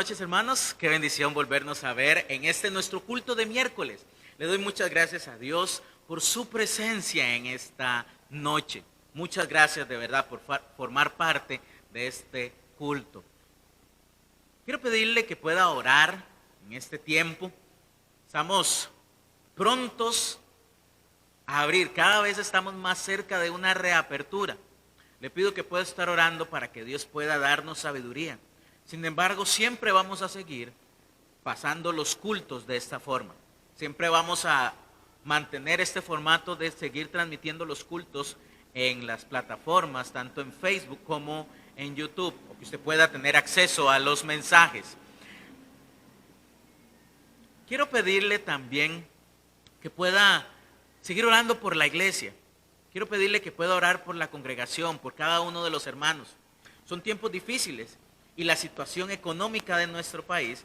noches, hermanos. Qué bendición volvernos a ver en este nuestro culto de miércoles. Le doy muchas gracias a Dios por su presencia en esta noche. Muchas gracias de verdad por formar parte de este culto. Quiero pedirle que pueda orar en este tiempo. Estamos prontos a abrir. Cada vez estamos más cerca de una reapertura. Le pido que pueda estar orando para que Dios pueda darnos sabiduría. Sin embargo, siempre vamos a seguir pasando los cultos de esta forma. Siempre vamos a mantener este formato de seguir transmitiendo los cultos en las plataformas, tanto en Facebook como en YouTube, o que usted pueda tener acceso a los mensajes. Quiero pedirle también que pueda seguir orando por la iglesia. Quiero pedirle que pueda orar por la congregación, por cada uno de los hermanos. Son tiempos difíciles y la situación económica de nuestro país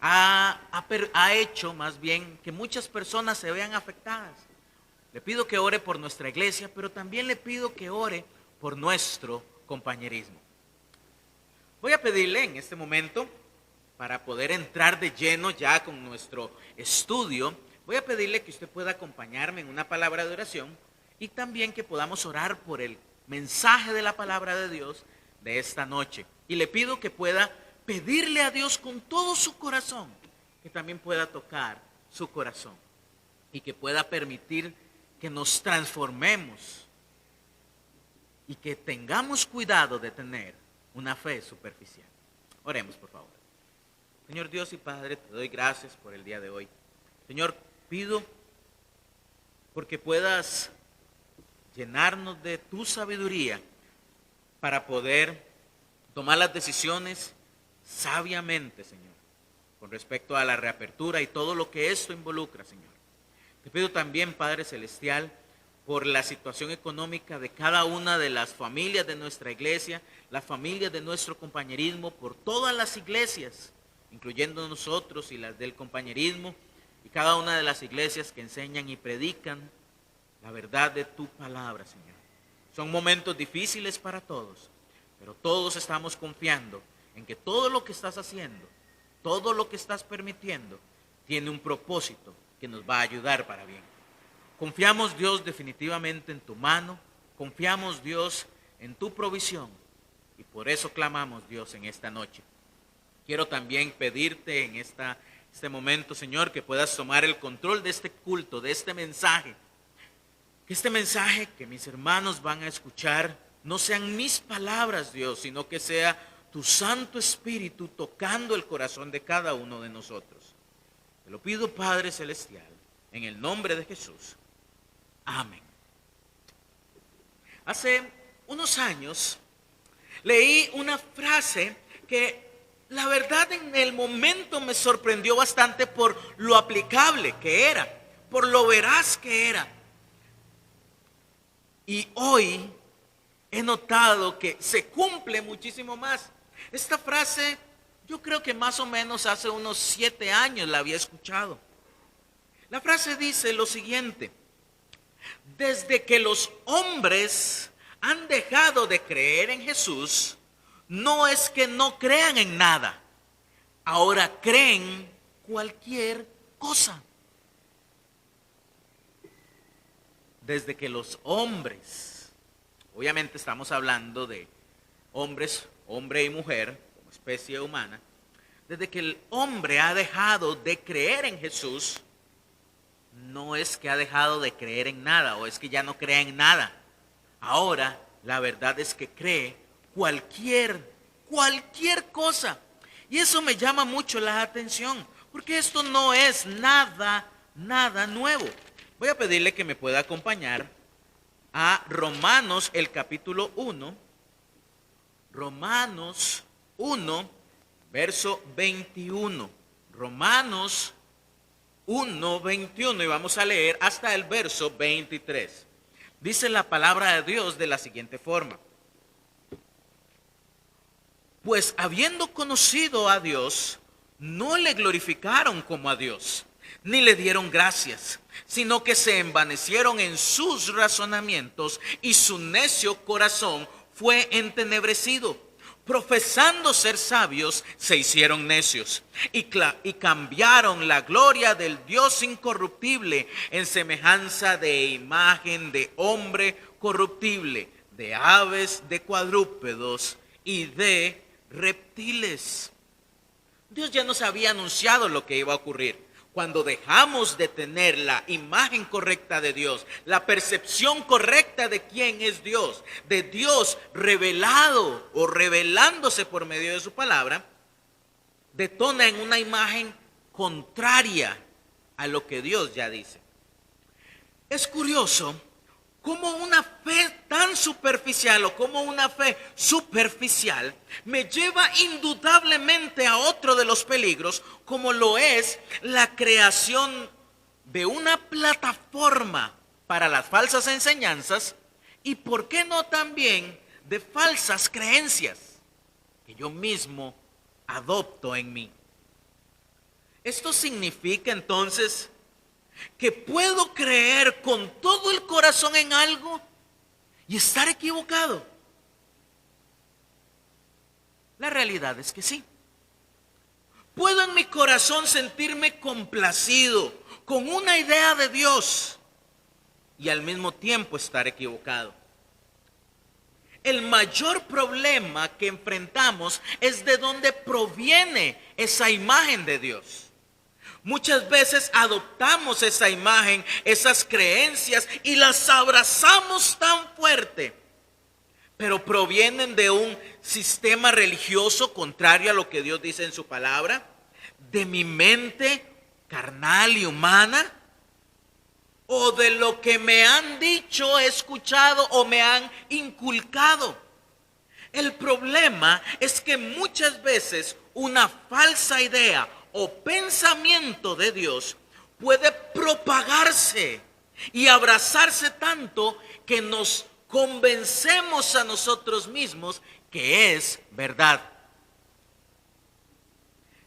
ha hecho más bien que muchas personas se vean afectadas. Le pido que ore por nuestra iglesia, pero también le pido que ore por nuestro compañerismo. Voy a pedirle en este momento, para poder entrar de lleno ya con nuestro estudio, voy a pedirle que usted pueda acompañarme en una palabra de oración y también que podamos orar por el mensaje de la palabra de Dios de esta noche. Y le pido que pueda pedirle a Dios con todo su corazón, que también pueda tocar su corazón y que pueda permitir que nos transformemos y que tengamos cuidado de tener una fe superficial. Oremos, por favor. Señor Dios y Padre, te doy gracias por el día de hoy. Señor, pido porque puedas llenarnos de tu sabiduría para poder tomar las decisiones sabiamente, Señor, con respecto a la reapertura y todo lo que esto involucra, Señor. Te pido también, Padre Celestial, por la situación económica de cada una de las familias de nuestra iglesia, las familias de nuestro compañerismo, por todas las iglesias, incluyendo nosotros y las del compañerismo, y cada una de las iglesias que enseñan y predican la verdad de tu palabra, Señor. Son momentos difíciles para todos, pero todos estamos confiando en que todo lo que estás haciendo, todo lo que estás permitiendo, tiene un propósito que nos va a ayudar para bien. Confiamos, Dios, definitivamente en tu mano, confiamos, Dios, en tu provisión, y por eso clamamos, Dios, en esta noche. Quiero también pedirte en este momento, Señor, que puedas tomar el control de este culto, de este mensaje. Que este mensaje que mis hermanos van a escuchar no sean mis palabras, Dios, sino que sea tu Santo Espíritu tocando el corazón de cada uno de nosotros. Te lo pido, Padre Celestial, en el nombre de Jesús. Amén. Hace unos años leí una frase que la verdad en el momento me sorprendió bastante por lo aplicable que era, por lo veraz que era. Y hoy he notado que se cumple muchísimo más. Esta frase yo creo que más o menos hace unos 7 años la había escuchado. La frase dice lo siguiente: desde que los hombres han dejado de creer en Jesús, no es que no crean en nada, ahora creen cualquier cosa. Desde que los hombres, obviamente estamos hablando de hombres, hombre y mujer, como especie humana, desde que el hombre ha dejado de creer en Jesús, no es que ha dejado de creer en nada o es que ya no cree en nada. Ahora la verdad es que cree cualquier cosa. Y eso me llama mucho la atención, porque esto no es nada nuevo. Voy a pedirle que me pueda acompañar a Romanos, el capítulo 1. Romanos 1, verso 21. Romanos 1, 21. Y vamos a leer hasta el verso 23. Dice la palabra de Dios de la siguiente forma: pues habiendo conocido a Dios, no le glorificaron como a Dios, ni le dieron gracias, sino que se envanecieron en sus razonamientos y su necio corazón fue entenebrecido. profesando ser sabios, se hicieron necios y cambiaron la gloria del Dios incorruptible en semejanza de imagen de hombre corruptible, de aves, de cuadrúpedos y de reptiles. Dios ya nos había anunciado lo que iba a ocurrir. Cuando dejamos de tener la imagen correcta de Dios, la percepción correcta de quién es Dios, de Dios revelado o revelándose por medio de su palabra, detona en una imagen contraria a lo que Dios ya dice. Es curioso cómo una fe tan superficial o como una fe superficial me lleva indudablemente a otro de los peligros, como lo es la creación de una plataforma para las falsas enseñanzas y, ¿por qué no también de falsas creencias que yo mismo adopto en mí? Esto significa entonces que puedo creer con todo el corazón en algo y estar equivocado. La realidad es que sí. Puedo en mi corazón sentirme complacido con una idea de Dios y al mismo tiempo estar equivocado. El mayor problema que enfrentamos es de dónde proviene esa imagen de Dios. Muchas veces adoptamos esa imagen, esas creencias y las abrazamos tan fuerte, pero provienen de un sistema religioso contrario a lo que Dios dice en su palabra, de mi mente carnal y humana, o de lo que me han dicho, escuchado o me han inculcado. El problema es que muchas veces una falsa idea o pensamiento de Dios puede propagarse y abrazarse tanto que nos convencemos a nosotros mismos que es verdad.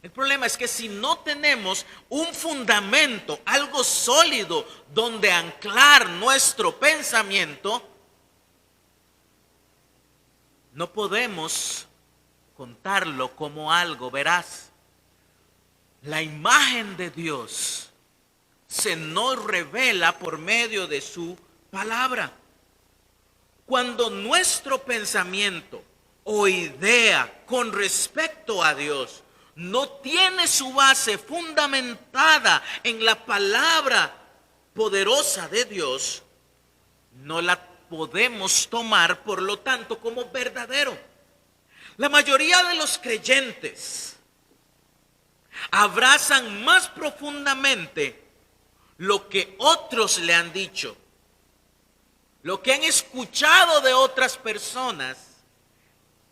El problema es que si no tenemos un fundamento, algo sólido donde anclar nuestro pensamiento, no podemos contarlo como algo veraz. La imagen de Dios se nos revela por medio de su palabra. Cuando nuestro pensamiento o idea con respecto a Dios no tiene su base fundamentada en la palabra poderosa de Dios, no la podemos tomar, por lo tanto, como verdadero. La mayoría de los creyentes abrazan más profundamente lo que otros le han dicho, lo que han escuchado de otras personas,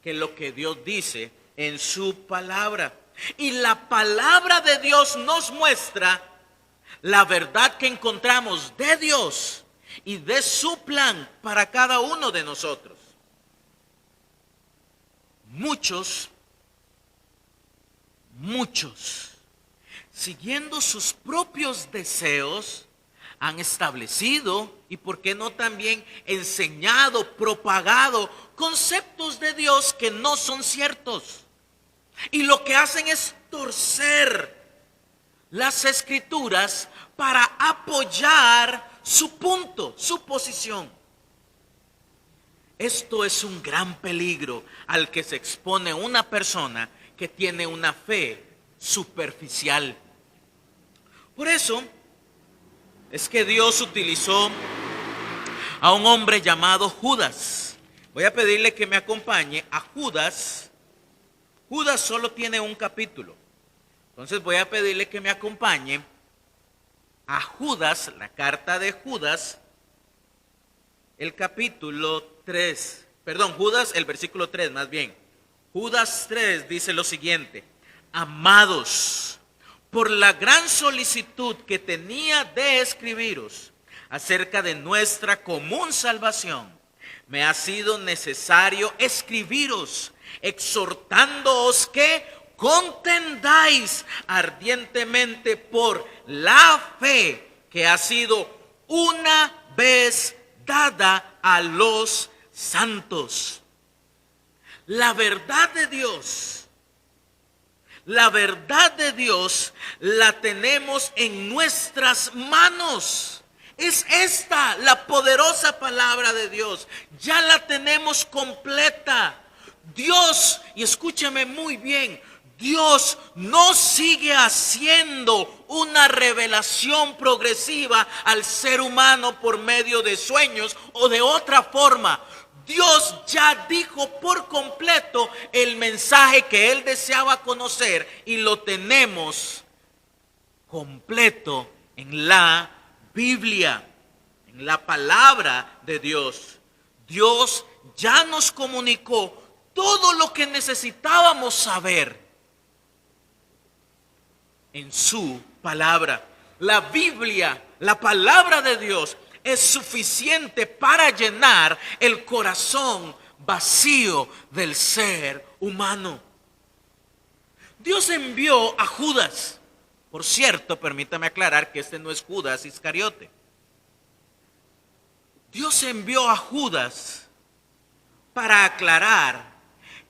que lo que Dios dice en su palabra. Y la palabra de Dios nos muestra la verdad que encontramos de Dios y de su plan para cada uno de nosotros. Muchos, siguiendo sus propios deseos, han establecido y por qué no también enseñado, propagado conceptos de Dios que no son ciertos. Y lo que hacen es torcer las escrituras para apoyar su punto, su posición. Esto es un gran peligro al que se expone una persona que tiene una fe superficial. Por eso es que Dios utilizó a un hombre llamado Judas. Voy a pedirle que me acompañe a Judas. Judas solo tiene un capítulo. Entonces voy a pedirle que me acompañe a Judas, la carta de Judas, el capítulo 3. Perdón, Judas, el versículo 3 más bien. Judas 3 dice lo siguiente: amados, por la gran solicitud que tenía de escribiros acerca de nuestra común salvación, me ha sido necesario escribiros, exhortándoos que contendáis ardientemente por la fe que ha sido una vez dada a los santos. La verdad de Dios, la verdad de Dios la tenemos en nuestras manos. Es esta la poderosa palabra de Dios. Ya la tenemos completa. Dios, y escúcheme muy bien, Dios no sigue haciendo una revelación progresiva al ser humano por medio de sueños o de otra forma. Dios ya dijo por completo el mensaje que Él deseaba conocer y lo tenemos completo en la Biblia, en la palabra de Dios. Dios ya nos comunicó todo lo que necesitábamos saber en su palabra. La Biblia, la palabra de Dios, es suficiente para llenar el corazón vacío del ser humano. Dios envió a Judas. Por cierto, permítame aclarar que este no es Judas Iscariote. Dios envió a Judas para aclarar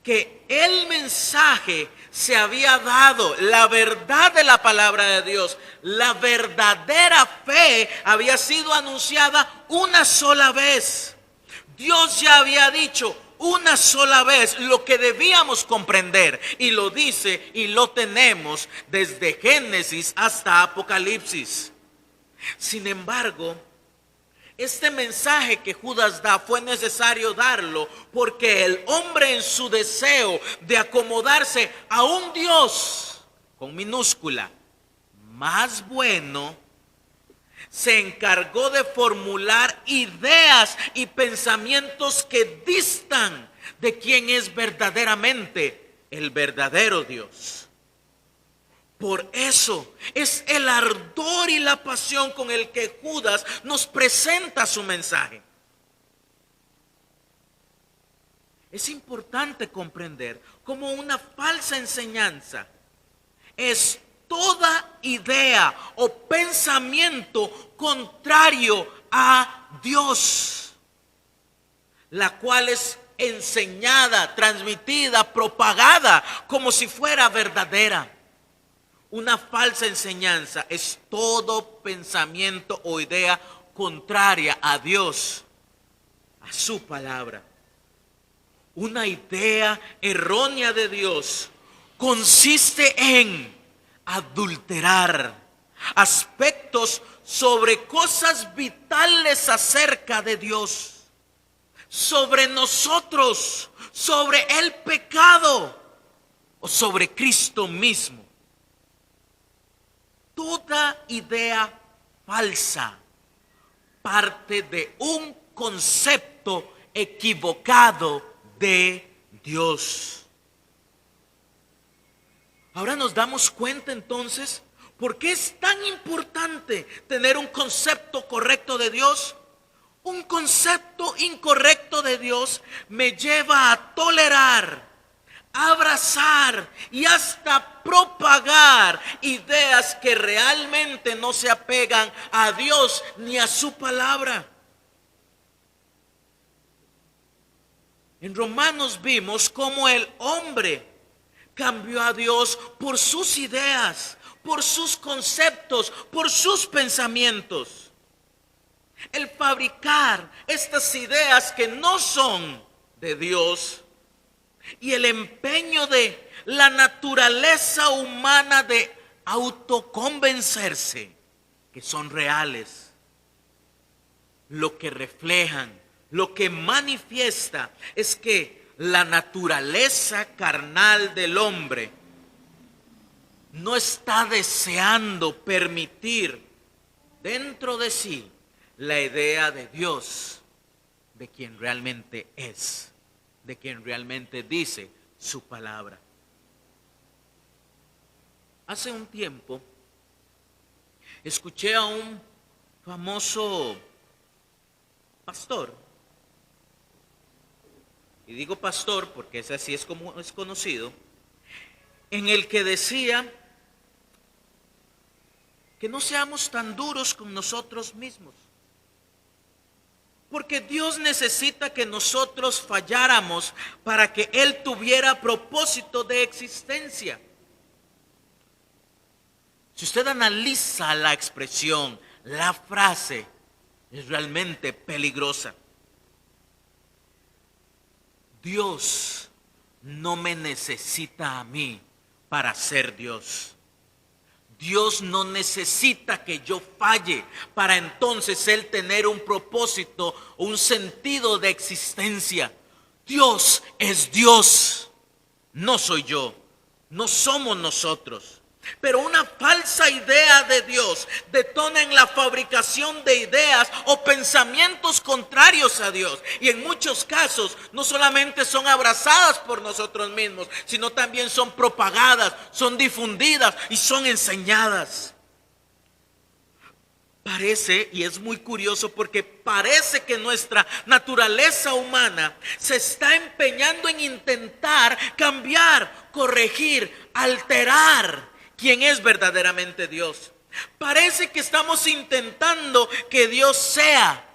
que el mensaje se había dado, la verdad de la palabra de Dios, la verdadera fe había sido anunciada una sola vez. Dios ya había dicho una sola vez lo que debíamos comprender, y lo dice y lo tenemos desde Génesis hasta Apocalipsis. Sin embargo, este mensaje que Judas da fue necesario darlo porque el hombre, en su deseo de acomodarse a un Dios con minúscula más bueno, se encargó de formular ideas y pensamientos que distan de quién es verdaderamente el verdadero Dios. Por eso es el ardor y la pasión con el que Judas nos presenta su mensaje. Es importante comprender cómo una falsa enseñanza es toda idea o pensamiento contrario a Dios, la cual es enseñada, transmitida, propagada como si fuera verdadera. Una falsa enseñanza es todo pensamiento o idea contraria a Dios, a su palabra. Una idea errónea de Dios consiste en adulterar aspectos sobre cosas vitales acerca de Dios, sobre nosotros, sobre el pecado o sobre Cristo mismo. Toda idea falsa parte de un concepto equivocado de Dios. Ahora nos damos cuenta entonces por qué es tan importante tener un concepto correcto de Dios. Un concepto incorrecto de Dios me lleva a tolerar, abrazar y hasta propagar ideas que realmente no se apegan a Dios ni a su palabra. En Romanos vimos cómo el hombre cambió a Dios por sus ideas, por sus conceptos, por sus pensamientos. El fabricar estas ideas que no son de Dios y el empeño de la naturaleza humana de autoconvencerse que son reales, lo que reflejan, lo que manifiesta es que la naturaleza carnal del hombre no está deseando permitir dentro de sí la idea de Dios, de quien realmente es, de quien realmente dice su palabra. Hace un tiempo escuché a un famoso pastor, y digo pastor porque es así, es como es conocido, en el que decía que no seamos tan duros con nosotros mismos. Porque Dios necesita que nosotros falláramos para que Él tuviera propósito de existencia. Si usted analiza la expresión, la frase, es realmente peligrosa. Dios no me necesita a mí para ser Dios. Dios no necesita que yo falle para entonces Él tener un propósito, un sentido de existencia. Dios es Dios, no soy yo, no somos nosotros. Pero una falsa idea de Dios detona en la fabricación de ideas o pensamientos contrarios a Dios. Y en muchos casos no solamente son abrazadas por nosotros mismos, sino también son propagadas, son difundidas y son enseñadas. Parece, y es muy curioso porque parece que nuestra naturaleza humana se está empeñando en intentar cambiar, corregir, alterar quién es verdaderamente Dios. Parece que estamos intentando que Dios sea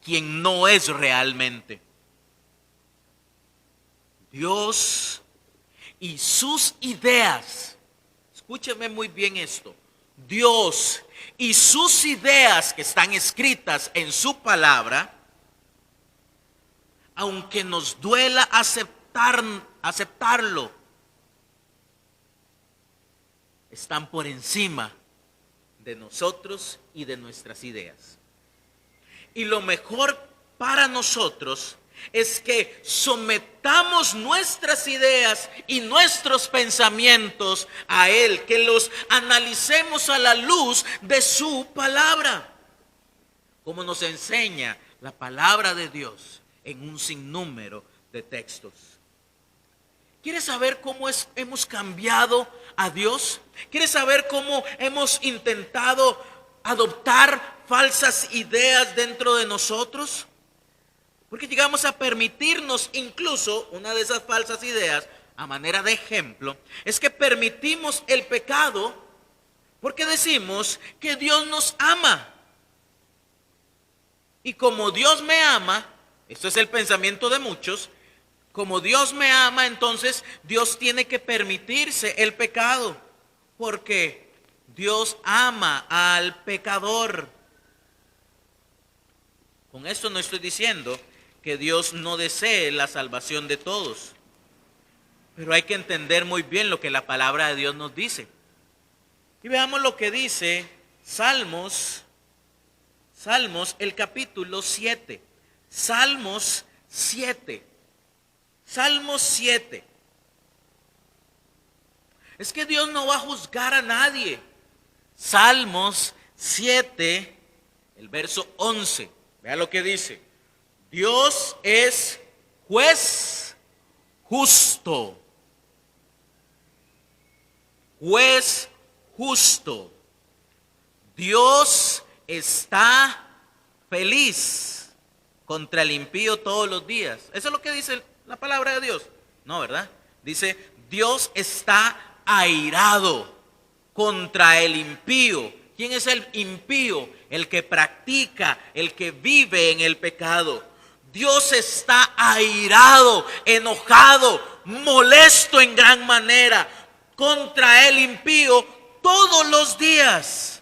quien no es realmente. Dios y sus ideas, escúcheme muy bien esto, Dios y sus ideas que están escritas en su palabra, aunque nos duela aceptarlo, están por encima de nosotros y de nuestras ideas. Y lo mejor para nosotros es que sometamos nuestras ideas y nuestros pensamientos a Él, que los analicemos a la luz de su palabra, como nos enseña la palabra de Dios en un sinnúmero de textos. ¿Quieres saber cómo hemos cambiado a Dios? ¿Quieres saber cómo hemos intentado adoptar falsas ideas dentro de nosotros? Porque llegamos a permitirnos incluso una de esas falsas ideas, a manera de ejemplo, es que permitimos el pecado porque decimos que Dios nos ama. Y como Dios me ama, esto es el pensamiento de muchos, como Dios me ama, entonces Dios tiene que permitirse el pecado, porque Dios ama al pecador. Con esto no estoy diciendo que Dios no desee la salvación de todos, pero hay que entender muy bien lo que la palabra de Dios nos dice. Y veamos lo que dice Salmos el capítulo 7. Salmos 7. Salmos 7. Es que Dios no va a juzgar a nadie. Salmos 7, el verso 11. Vea lo que dice. Dios es juez justo. Juez justo. Dios está feliz contra el impío todos los días. Eso es lo que dice la palabra de Dios. No, ¿verdad? Dice, Dios está airado contra el impío. ¿Quién es el impío? El que practica, el que vive en el pecado. Dios está airado, enojado, molesto en gran manera contra el impío todos los días.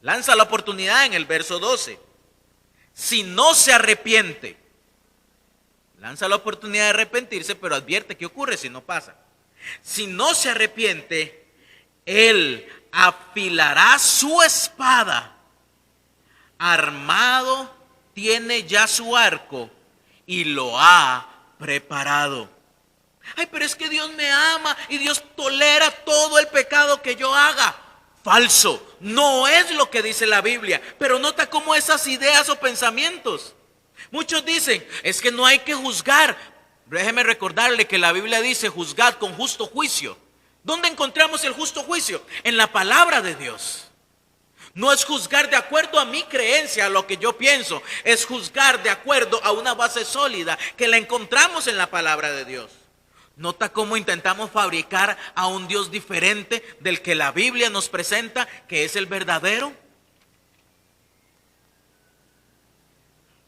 Lanza la oportunidad en el verso 12. Si no se arrepiente, lanza la oportunidad de arrepentirse, pero advierte qué ocurre si no pasa. Si no se arrepiente, Él afilará su espada, armado tiene ya su arco y lo ha preparado. Ay, pero es que Dios me ama y Dios tolera todo el pecado que yo haga. Falso, no es lo que dice la Biblia, pero nota cómo esas ideas o pensamientos. Muchos dicen, es que no hay que juzgar. Déjeme recordarle que la Biblia dice, juzgad con justo juicio. ¿Dónde encontramos el justo juicio? En la palabra de Dios. No es juzgar de acuerdo a mi creencia, a lo que yo pienso. Es juzgar de acuerdo a una base sólida que la encontramos en la palabra de Dios. ¿Nota cómo intentamos fabricar a un Dios diferente del que la Biblia nos presenta, que es el verdadero?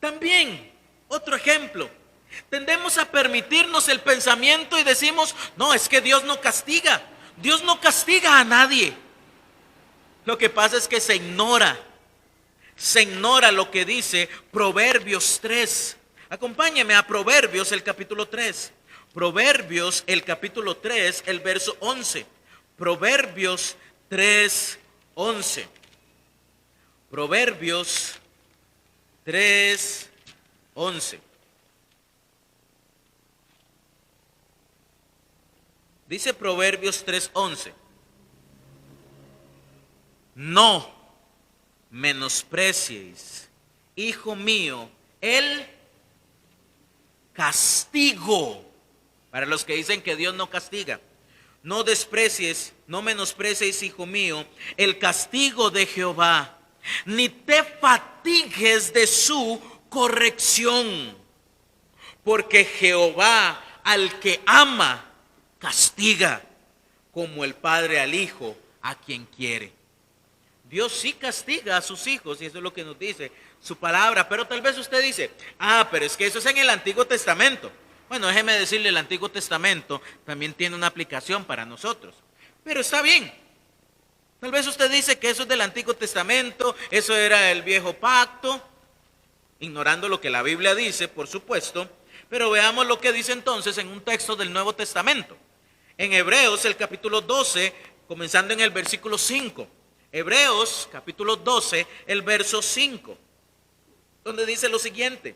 También, otro ejemplo, tendemos a permitirnos el pensamiento y decimos, no, es que Dios no castiga. Dios no castiga a nadie. Lo que pasa es que se ignora lo que dice Proverbios 3. Acompáñeme a Proverbios el capítulo 3. Proverbios el capítulo 3, el verso 11. Proverbios 3, 11. Proverbios 3, 11. Dice Proverbios 3, 11. No menosprecies, hijo mío, el castigo. Para los que dicen que Dios no castiga. No desprecies, no menosprecies, hijo mío, el castigo de Jehová, ni te fatigues de su corrección, porque Jehová al que ama castiga, como el padre al hijo a quien quiere. Dios sí castiga a sus hijos, y eso es lo que nos dice su palabra. Pero tal vez usted dice, pero es que eso es en el Antiguo Testamento. Bueno, déjeme decirle, el Antiguo Testamento también tiene una aplicación para nosotros. Pero está bien. Tal vez usted dice que eso es del Antiguo Testamento, eso era el viejo pacto, ignorando lo que la Biblia dice, por supuesto. Pero veamos lo que dice entonces en un texto del Nuevo Testamento. En Hebreos, el capítulo 12, comenzando en el versículo 5. Hebreos, capítulo 12, el verso 5, donde dice lo siguiente: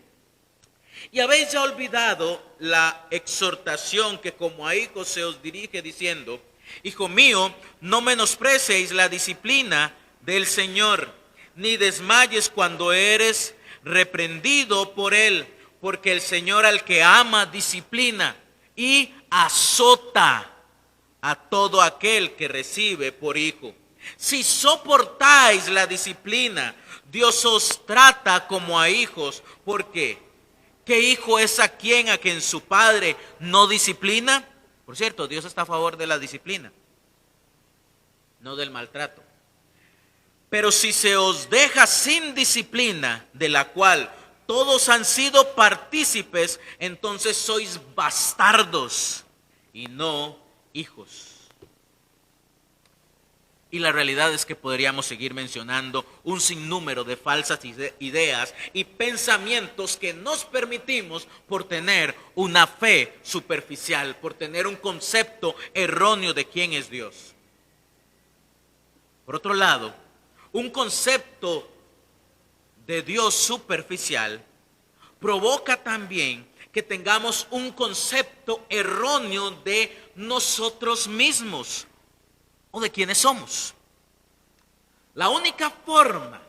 y habéis ya olvidado la exhortación que como a hijos se os dirige, diciendo, hijo mío, no menospreciéis la disciplina del Señor, ni desmayes cuando eres reprendido por él, porque el Señor al que ama disciplina y azota a todo aquel que recibe por hijo. Si soportáis la disciplina, Dios os trata como a hijos. ¿Por qué? ¿Qué hijo es a quien su padre no disciplina? Por cierto, Dios está a favor de la disciplina, no del maltrato. Pero si se os deja sin disciplina, de la cual todos han sido partícipes, entonces sois bastardos y no hijos. Y la realidad es que podríamos seguir mencionando un sinnúmero de falsas ideas y pensamientos que nos permitimos por tener una fe superficial, por tener un concepto erróneo de quién es Dios. Por otro lado, un concepto de Dios superficial provoca también que tengamos un concepto erróneo de nosotros mismos o de quiénes somos. La única forma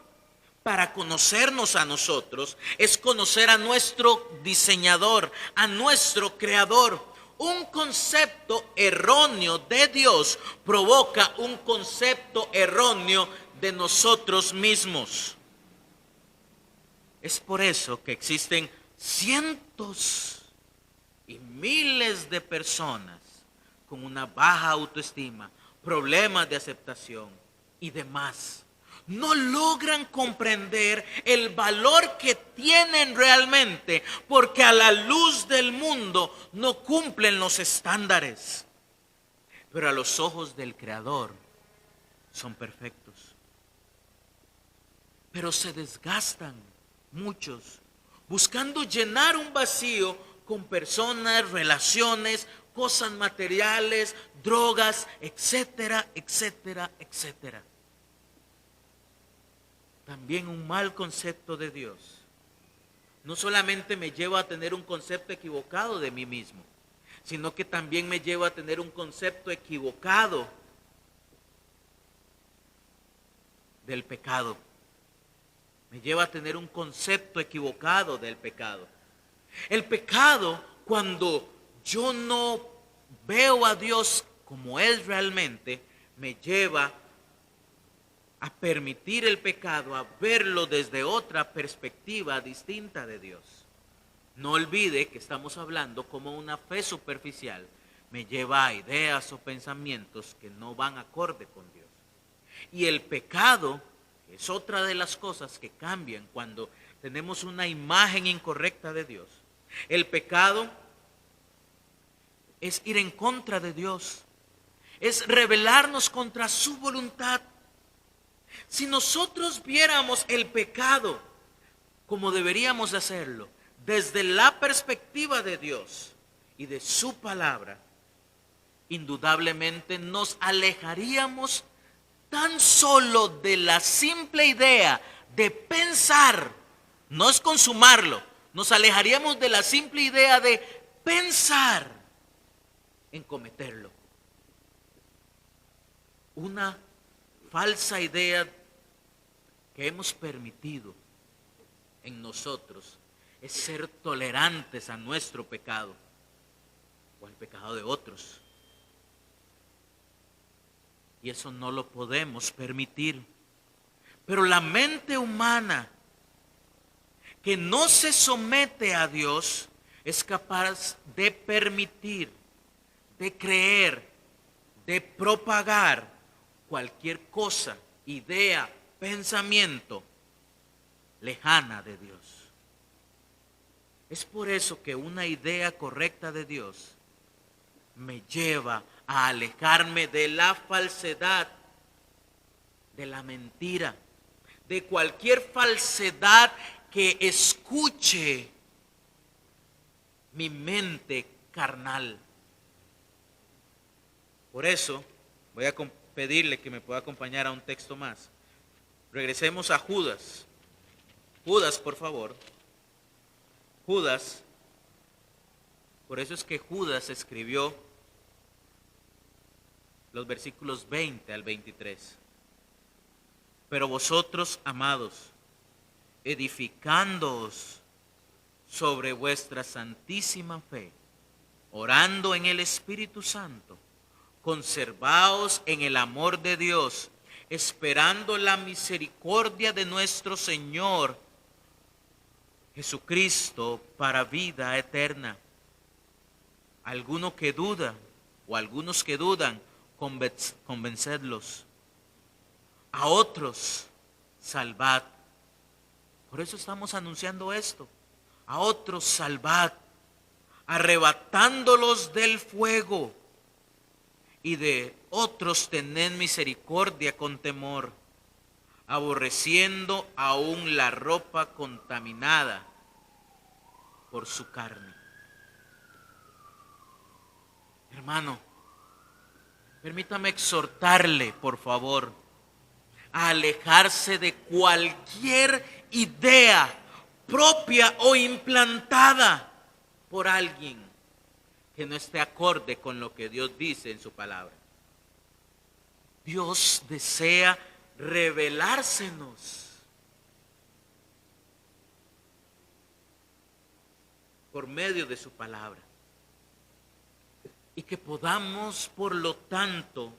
para conocernos a nosotros es conocer a nuestro diseñador, a nuestro creador. Un concepto erróneo de Dios provoca un concepto erróneo de nosotros mismos. Es por eso que existen cientos y miles de personas con una baja autoestima, problemas de aceptación y demás. No logran comprender el valor que tienen realmente, porque a la luz del mundo no cumplen los estándares, pero a los ojos del Creador son perfectos. Pero se desgastan muchos buscando llenar un vacío con personas, relaciones, cosas materiales, drogas, etcétera, etcétera, etcétera. También un mal concepto de Dios no solamente me lleva a tener un concepto equivocado de mí mismo, sino que también me lleva a tener un concepto equivocado del pecado. Me lleva a tener un concepto equivocado del pecado. El pecado, cuando yo no veo a Dios como es realmente, me lleva a permitir el pecado, a verlo desde otra perspectiva distinta de Dios. No olvide que estamos hablando como una fe superficial me lleva a ideas o pensamientos que no van acorde con Dios. Y el pecado es otra de las cosas que cambian cuando tenemos una imagen incorrecta de Dios. El pecado es ir en contra de Dios, es rebelarnos contra su voluntad. Si nosotros viéramos el pecado como deberíamos de hacerlo, desde la perspectiva de Dios y de su palabra, indudablemente nos alejaríamos tan solo de la simple idea de pensar, no es consumarlo, nos alejaríamos de la simple idea de pensar en cometerlo. Una falsa idea que hemos permitido en nosotros es ser tolerantes a nuestro pecado o al pecado de otros. Y eso no lo podemos permitir. Pero la mente humana que no se somete a Dios es capaz de permitir, de creer, de propagar cualquier cosa, idea, pensamiento lejana de Dios. Es por eso que una idea correcta de Dios me lleva a alejarme de la falsedad, de la mentira, de cualquier falsedad que escuche mi mente carnal. Por eso voy a pedirle que me pueda acompañar a un texto más. Regresemos a Judas. Judas, por favor. Judas. Por eso es que Judas escribió los versículos 20 al 23. Pero vosotros, amados, edificándoos sobre vuestra santísima fe, orando en el Espíritu Santo, conservaos en el amor de Dios, esperando la misericordia de nuestro Señor Jesucristo para vida eterna. Alguno que duda o algunos que dudan, convencedlos. A otros, salvad. Por eso estamos anunciando esto. A otros, salvad, arrebatándolos del fuego. Y de otros, tened misericordia con temor, aborreciendo aún la ropa contaminada por su carne. Hermano, permítame exhortarle, por favor, a alejarse de cualquier idea propia o implantada por alguien que no esté acorde con lo que Dios dice en su palabra. Dios desea revelársenos por medio de su palabra. Y que podamos, por lo tanto,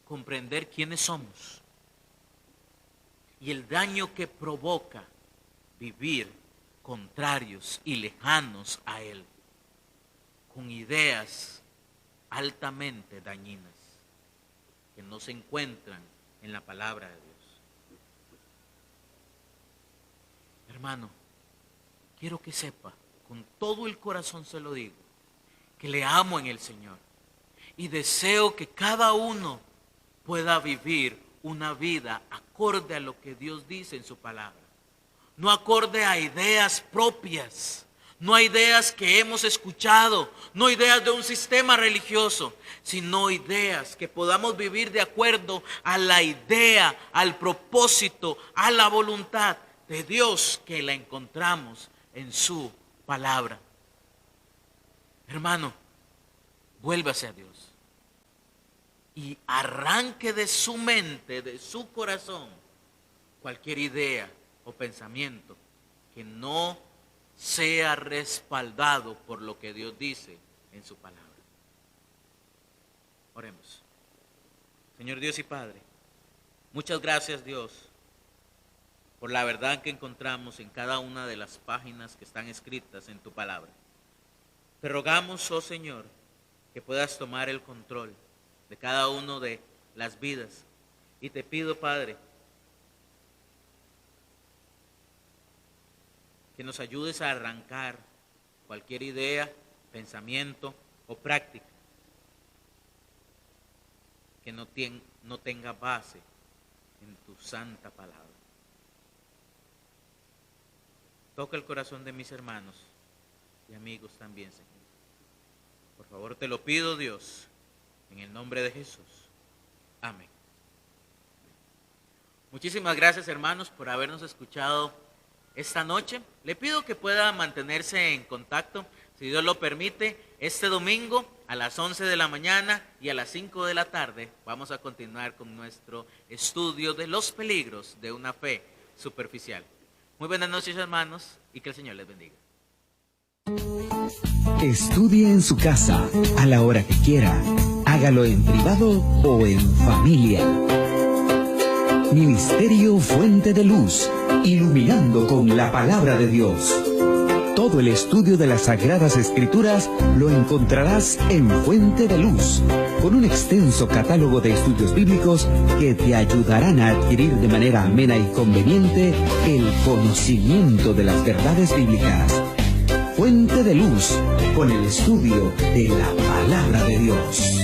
comprender quiénes somos y el daño que provoca vivir contrarios y lejanos a Él, con ideas altamente dañinas que no se encuentran en la palabra de Dios. Hermano, quiero que sepa, con todo el corazón se lo digo, que le amo en el Señor y deseo que cada uno pueda vivir una vida acorde a lo que Dios dice en su palabra. No acorde a ideas propias, no a ideas que hemos escuchado, no ideas de un sistema religioso, sino ideas que podamos vivir de acuerdo a la idea, al propósito, a la voluntad de Dios que la encontramos en su palabra. Hermano, vuélvase a Dios y arranque de su mente, de su corazón, cualquier idea o pensamiento que no sea respaldado por lo que Dios dice en su palabra. Oremos. Señor Dios y Padre, muchas gracias, Dios, por la verdad que encontramos en cada una de las páginas que están escritas en tu palabra. Te rogamos, oh Señor, que puedas tomar el control de cada una de las vidas. Y te pido, Padre, que nos ayudes a arrancar cualquier idea, pensamiento o práctica que no tenga base en tu santa palabra. Toca el corazón de mis hermanos y amigos también, Señor. Por favor, te lo pido, Dios, en el nombre de Jesús. Amén. Muchísimas gracias, hermanos, por habernos escuchado esta noche. Le pido que pueda mantenerse en contacto, si Dios lo permite, este domingo a las 11 de la mañana y a las 5 de la tarde vamos a continuar con nuestro estudio de los peligros de una fe superficial. Muy buenas noches, hermanos, y que el Señor les bendiga. Estudie en su casa, a la hora que quiera. Hágalo en privado o en familia. Ministerio Fuente de Luz, iluminando con la palabra de Dios. Todo el estudio de las Sagradas Escrituras lo encontrarás en Fuente de Luz, con un extenso catálogo de estudios bíblicos que te ayudarán a adquirir de manera amena y conveniente el conocimiento de las verdades bíblicas. Fuente de Luz, con el estudio de la palabra de Dios.